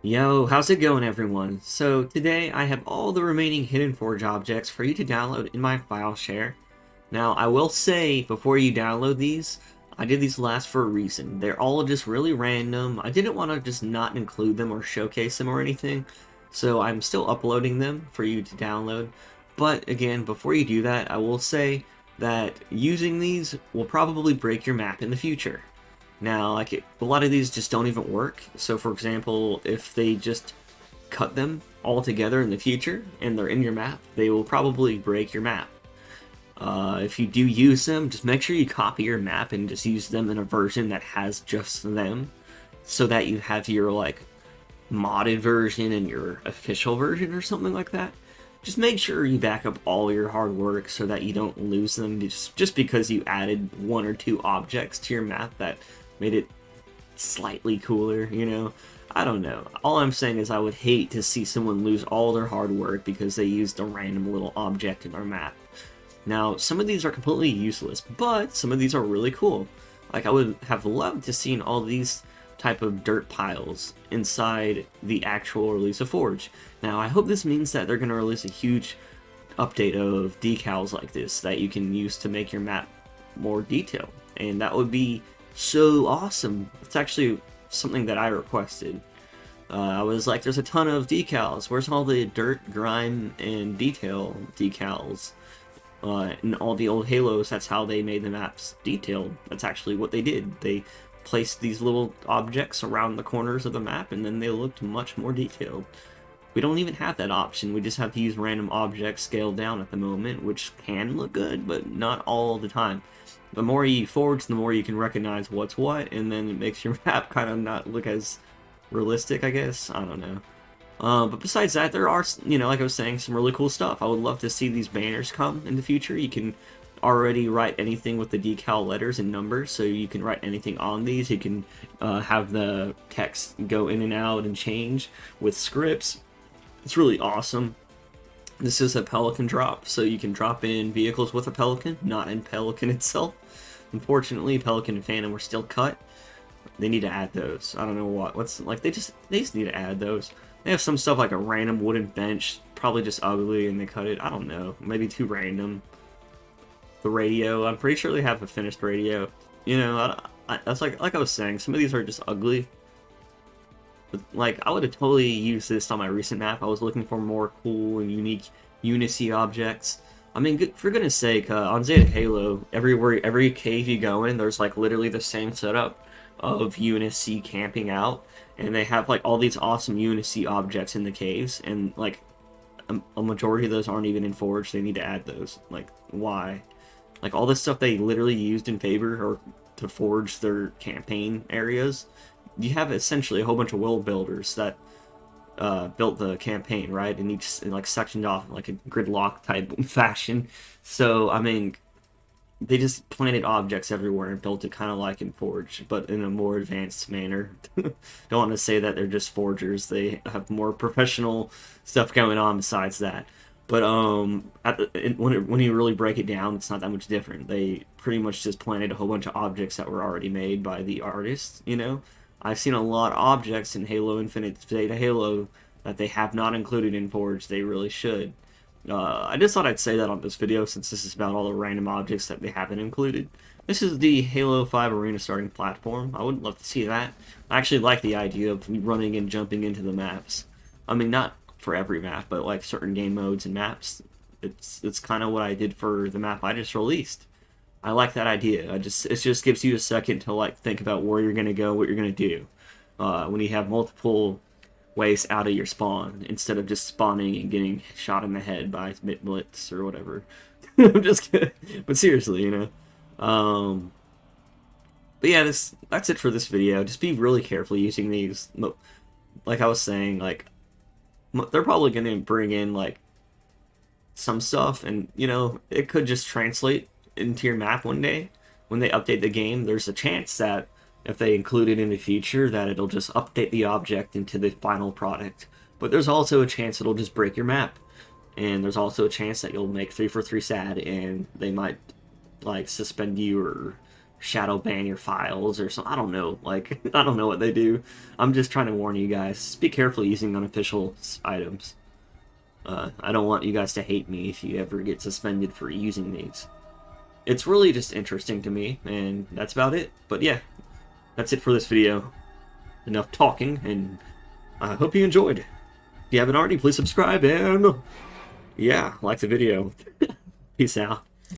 Yo, how's it going everyone? So today I have all the remaining Hidden Forge objects for you to download in my file share. Now I will say before you download these, I did these last for a reason. They're all just really random. I didn't want to just not include them or showcase them or anything, so I'm still uploading them for you to download. But again, before you do that, I will say that using these will probably break your map in the future. Now, a lot of these just don't even work. So, for example, if they just cut them all together in the future and they're in your map, they will probably break your map. If you do use them, just make sure you copy your map and just use them in a version that has just them, so that you have your like modded version and your official version or something like that. Just make sure you back up all your hard work so that you don't lose them just because you added one or two objects to your map that made it slightly cooler, you know? I don't know. All I'm saying is I would hate to see someone lose all their hard work because they used a random little object in our map. Now, some of these are completely useless, but some of these are really cool. Like, I would have loved to seen all these type of dirt piles inside the actual release of Forge. Now, I hope this means that they're going to release a huge update of decals like this that you can use to make your map more detailed. And that would be so awesome. It's actually something that I requested. I was like, there's a ton of decals. Where's all the dirt, grime, and detail decals? In all the old Halos, that's how they made the maps detailed. That's actually what they did. They placed these little objects around the corners of the map, and then they looked much more detailed. We don't even have that option. We just have to use random objects scaled down at the moment, which can look good, but not all the time. The more you forge, the more you can recognize what's what, and then it makes your map kind of not look as realistic, I guess. I don't know. But besides that, there are, like I was saying, some really cool stuff. I would love to see these banners come in the future. You can already write anything with the decal letters and numbers, so you can write anything on these. You can have the text go in and out and change with scripts. It's really awesome. This is a Pelican drop, so you can drop in vehicles with a Pelican, not in Pelican itself. Unfortunately, Pelican and Phantom were still cut. They need to add those. I don't know what's like. They just need to add those. They have some stuff like a random wooden bench, probably just ugly, and they cut it. I don't know, maybe too random. The radio, I'm pretty sure they have a finished radio. That's like I was saying. Some of these are just ugly. But, like, I would have totally used this on my recent map. I was looking for more cool and unique Unicy objects. I mean, for goodness sake, on Zeta Halo, every cave you go in, there's like literally the same setup of Unicy camping out, and they have like all these awesome Unicy objects in the caves, and like a majority of those aren't even in Forge. They need to add those. Like, why? Like all this stuff they literally used in favor or to forge their campaign areas. You have essentially a whole bunch of world builders that built the campaign, right? And each like sectioned off in like a gridlock type fashion. So I mean, they just planted objects everywhere and built it kind of like in Forge, but in a more advanced manner. Don't want to say that they're just forgers; they have more professional stuff going on besides that. But when you really break it down, it's not that much different. They pretty much just planted a whole bunch of objects that were already made by the artists. I've seen a lot of objects in Halo Infinite, Zeta Halo, that they have not included in Forge. They really should. I just thought I'd say that on this video since this is about all the random objects that they haven't included. This is the Halo 5 Arena starting platform. I would love to see that. I actually like the idea of running and jumping into the maps. I mean, not for every map, but like certain game modes and maps. It's kind of what I did for the map I just released. I like that idea. It just gives you a second to like think about where you're gonna go, what you're gonna do. When you have multiple ways out of your spawn instead of just spawning and getting shot in the head by Blitz or whatever. I'm just kidding. But seriously, But yeah, that's it for this video. Just be really careful using these. Like I was saying, like they're probably gonna bring in like some stuff, and it could just translate into your map one day when they update the game. There's a chance that if they include it in the future that it'll just update the object into the final product, but there's also a chance it'll just break your map, and there's also a chance that you'll make 343 sad and they might like suspend you or shadow ban your files or something. I don't know. Like, I don't know what they do. I'm just trying to warn you guys. Just be careful using unofficial items. I don't want you guys to hate me if you ever get suspended for using these. It's really just interesting to me, and that's about it. But yeah, that's it for this video. Enough talking, and I hope you enjoyed. If you haven't already, please subscribe, and yeah, like the video. Peace out.